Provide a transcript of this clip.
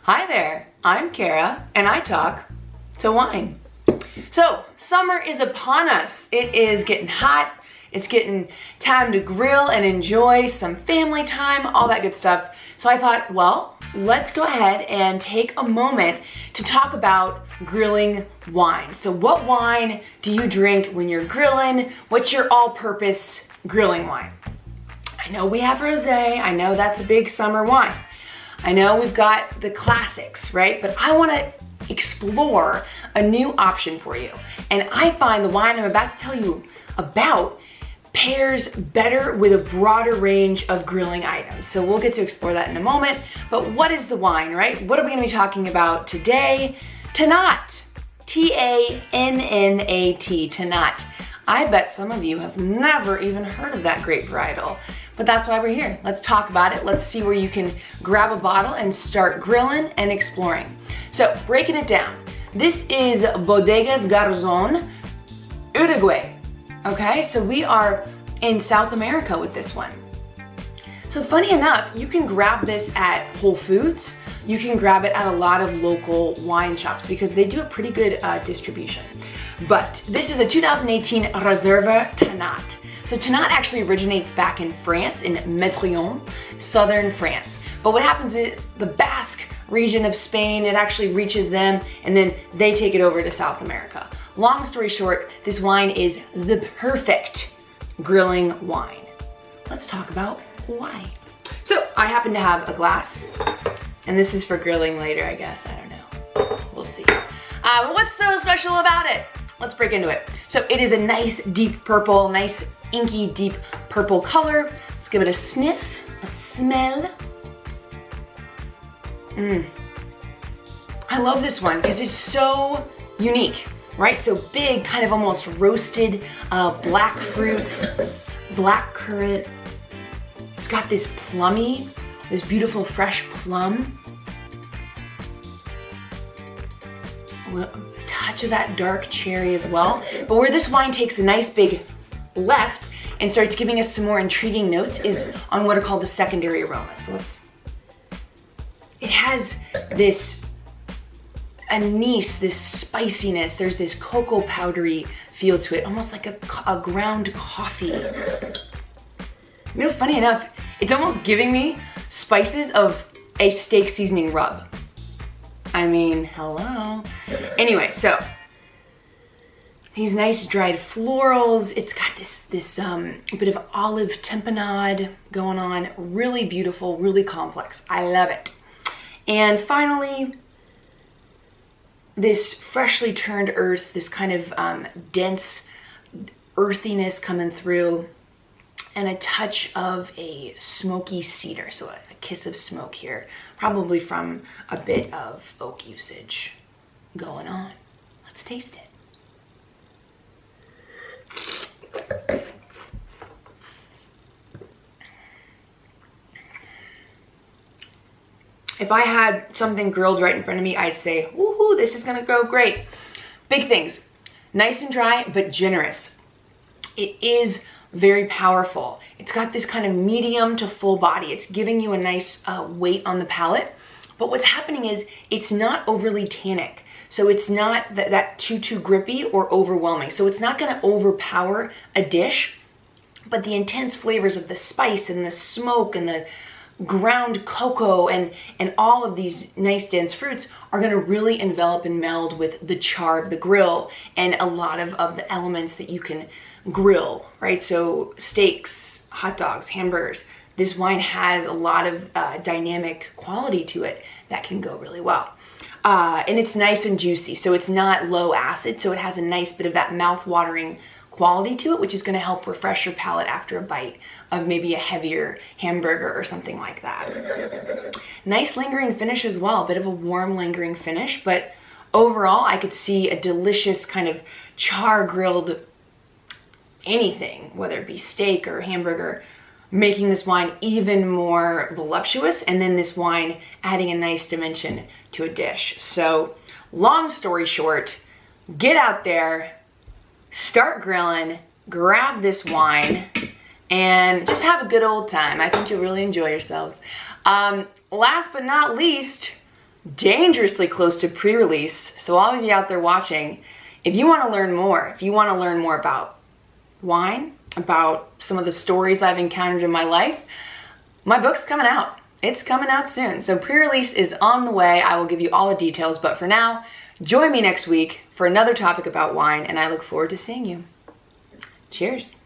Hi there, I'm Kara, and I talk to wine. So, summer is upon us. It is getting hot. It's getting time to grill and enjoy some family time, all that good stuff. So I thought, well, let's go ahead and take a moment to talk about grilling wine. So what wine do you drink when you're grilling? What's your all-purpose grilling wine? I know we have rosé. I know that's a big summer wine. I know we've got the classics, right? But I want to explore a new option for you. And I find the wine I'm about to tell you about pairs better with a broader range of grilling items. So we'll get to explore that in a moment. But what is the wine, right? What are we going to be talking about today? Tannat. T-A-N-N-A-T. Tannat. I bet some of you have never even heard of that grape varietal. But that's why we're here. Let's talk about it. Let's see where you can grab a bottle and start grilling and exploring. So breaking it down. This is Bodegas Garzón, Uruguay. Okay, so we are in South America with this one. So funny enough, you can grab this at Whole Foods. You can grab it at a lot of local wine shops because they do a pretty good distribution. But this is a 2018 Reserva Tannat. So Tannat actually originates back in France, in Métillon, southern France. But what happens is the Basque region of Spain, it actually reaches them and then they take it over to South America. Long story short, this wine is the perfect grilling wine. Let's talk about why. So I happen to have a glass, and this is for grilling later, I guess. I don't know. We'll see. But what's so special about it? Let's break into it. So it is a nice deep purple, nice inky deep purple color. Let's give it a sniff, a smell. I love this one because it's so unique. Right, so big, kind of almost roasted black fruits, black currant. It's got this plummy, this beautiful fresh plum. A touch of that dark cherry as well. But where this wine takes a nice big left and starts giving us some more intriguing notes is on what are called the secondary aromas. So it has this anise, this spiciness. There's this cocoa powdery feel to it, almost like a ground coffee. You know, funny enough, it's almost giving me spices of a steak seasoning rub. I mean, hello. Anyway, so these nice dried florals. It's got this bit of olive tamponade going on. Really beautiful, really complex. I love it. And finally, this freshly turned earth, this kind of dense earthiness coming through, and a touch of a smoky cedar, so a kiss of smoke here, probably from a bit of oak usage going on. Let's taste it. If I had something grilled right in front of me, I'd say, woohoo, this is gonna go great. Big things, nice and dry, but generous. It is very powerful. It's got this kind of medium to full body. It's giving you a nice weight on the palate. But what's happening is it's not overly tannic. So it's not that too grippy or overwhelming. So it's not gonna overpower a dish, but the intense flavors of the spice and the smoke and the ground cocoa and all of these nice dense fruits are going to really envelop and meld with the char of the grill and a lot of the elements that you can grill, right? So steaks, hot dogs, hamburgers. This wine has a lot of dynamic quality to it that can go really well. And it's nice and juicy, so it's not low acid, so it has a nice bit of that mouth-watering quality to it, which is going to help refresh your palate after a bite of maybe a heavier hamburger or something like that. Nice lingering finish as well, a bit of a warm lingering finish, but overall I could see a delicious kind of char grilled anything, whether it be steak or hamburger, making this wine even more voluptuous, and then this wine adding a nice dimension to a dish. So long story short, get out there, start grilling, grab this wine, and just have a good old time. I think you'll really enjoy yourselves. Last but not least, dangerously close to pre-release. So all of you out there watching, if you want to learn more, about wine, about some of the stories I've encountered in my life, my book's coming out. It's coming out soon. So pre-release is on the way. I will give you all the details, but for now, join me next week for another topic about wine, and I look forward to seeing you. Cheers.